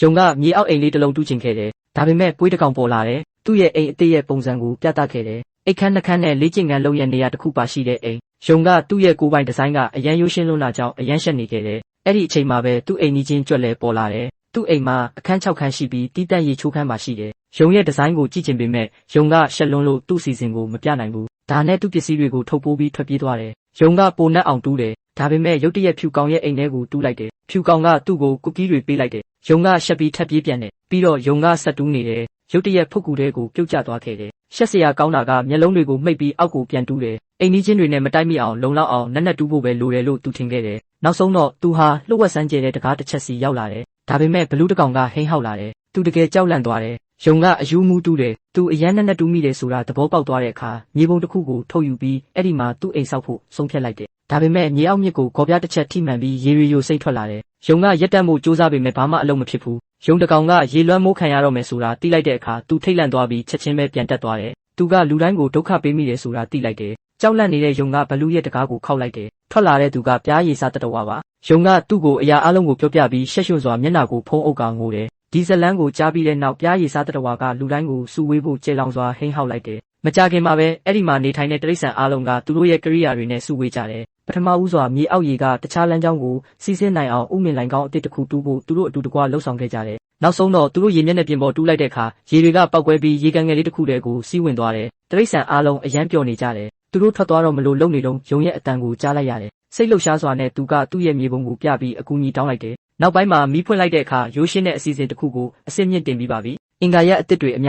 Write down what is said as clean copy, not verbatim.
ယုံကမြေအောက်အိမ်လေးတစ်လုံးတူးချင်ခဲ့တယ်ဒါပေမဲ့ပွေးတစ်ကောင်ပေါ်လာတယ်သူ့ရဲ့အိမ်အသေးရဲ့ပုံစံကိုပြသခဲ့တယ်အိတ်ခမ်းနှခမ်းနဲ့လေ့ကျင့်ခန်းလုပ်ရနေရတစ်ခုပါရှိတဲ့အိမ်ယုံကသူ့ရဲ့ကိုယ်ပိုင်ဒီဇိုင်းကအရန်ရိုးရှင်းလွန်းလာကြောင်းအရန်ရှက်နေခဲ့တယ်အဲ့ဒီအချိန်မှာပဲသူ့အိမ်ကြီးချင်းကြွက်လဲပေါ်လာတယ်သူ့အိမ်မှာအခန်း6ခန်းရှိပြီးတီးတန့်ရေချိုးခန်းပါရှိတယ်ယုံရဲ့ဒီဇိုင်းကိုကြည့်ချင်ပေမဲ့ယုံကရှက်လွန်းလို့သူ့စီစဉ်ကိုမပြနိုင်ဘူးဒါနဲ့သူ့ပစ္စည်းတွေကိုထုတ်ပိုးပြီးထွက်ပြေးသွားတယ်ယုံကပိုနှက်အောင်တူးတယ်ဒါပေမဲ့ရုတ်တရက်ဖြူကောင်ရဲ့အိမ်ထဲကိုတူးလိုက်တယ်ဖြူကောင်ကသူ့ကိုကုကီးတွေပေးလိုက်တယ်ယုံကရှက်ပြီးထပ်ပြေးပြန်တယ်ပြီးတော့ယုံကဆက်တူးနေတယ်ရုတ်တရက်ဖုတ်ကူတဲ့ကိုပြုတ်ကျသွားခဲ့တယ်ရှက်စရာကောင်းတာကမျက်လုံးတွေကိုမှိတ်ပြီးအောက်ကိုပြန်တူးတယ်အိမ်ကြီးချင်းတွေနဲ့မတိုက်မိအောင်လုံလောက်အောင်နက်နက်တူးဖို့ပဲလိုတယ်လို့သူထင်ခဲ့တယ်နောက်ဆုံးတော့သူဟာလှုပ်ဝက်ဆန်းကျဲတဲ့တကားတစ်ချက်စီရောက်လာတယ်ဒါပေမဲ့ဘလူးတကောင်ကဟိန်းဟောက်လာတယ်သူတကယ်ကြောက်လန့်သွားတယ်ယုံကအယူမူတူးတယ်သူအရန်နက်နက်တူးမိတယ်ဆိုတာသဘောပေါက်သွားတဲ့အခါမြေပုံတစ်ခုကိုထုတ်ယူပြီးအဲ့ဒီမှာသူ့အိမ်ဆောက်ဖို့ဆုံးဖြတ်လိုက်တယ်ဒါပေမဲ့မြေအောက်မြစ်ကိုကော်ပြားတစ်ချက်ထိမှန်ပြီးရေရီယိုစိတ်ထွက်လာတယ်ယုံကရက်တက်မှုစူးစမ်းပေမဲ့ဘာမှအလုပ်မဖြစ်ဘူးယုံတကောင်ကရေလွှမ်းမိုးခံရတော့မယ်ဆိုတာသိလိုက်တဲ့အခါသူထိတ်လန့်သွားပြီးချက်ချင်းပဲပြန်တက်သွားတယ်သူကလူတိုင်းကိုဒုက္ခပေးမိတယ်ဆိုတာသိလိုက်တယ်ကြောက်လန့်နေတဲ့ယုံကဘလူးရဲ့တကားကိုခောက်လိုက်တယ်ထွက်လာတဲ့သူကပြားရည်စားတတော်ပါယုံကသူ့ကိုအရာအလုံးကိုပြောပြပြီးရှက်ရွံ့စွာမျက်နှာကိုဖုံးအုပ်ကငိုတယ်ဒီဇလန်းကိုကြားပြီးတဲ့နောက်ပြားရည်စားတတော်ကလူတိုင်းကိုစုဝေးဖို့ကြေလောင်စွာဟိန်းဟောက်လိုက်တယ်မကြခင်မှာပဲအဲ့ဒီမှာနေထိုင်တဲ့တိရစ္ဆာန်အားလုံးကသူတို့ရဲ့ကိရိယာတွေနဲ့စုဝေးကြတယ်ပထမဦးစွာမြေအောက်ရေကတခြားလမ်းကြောင်းကိုစီးဆင်းနိုင်အောင်ဥမင်လိုင်ကောင်းအတစ်တစ်ခုတူးဖို့သူတို့အတူတကွလှုပ်ဆောင်ခဲ့ကြတယ်နောက်ဆုံးတော့သူတို့ရေမျက်နှာပြင်ပေါ်တူးလိုက်တဲ့အခါရေတွေကပောက်ကွဲပြီးရေကန်ငယ်လေးတစ်ခုတည်းကိုစီးဝင်သွားတယ်တိရစ္ဆာန်အားလုံးအယမ်းပျော်နေကြတယ်သူတို့ထွက်သွားတော့မလို့လုံနေတုန်းယုံရဲ့အတန်ကိုကြားလိုက်ရတယ်စိတ်လှုပ်ရှားစွာနဲ့သူကသူ့ရဲ့မြေပုံကိုပြပြီးအကူအညီတောင်းလိုက်တယ်နောက်ပိုင်းမှာမီးဖွင့်လိုက်တဲ့အခါရိုးရှင်းတဲ့အစီအစဉ်တစ်ခုကိုအစစ်မြင့်တင်ပြီးပါပြီအင်္ဂါရက်အစ်စ်တွေအများ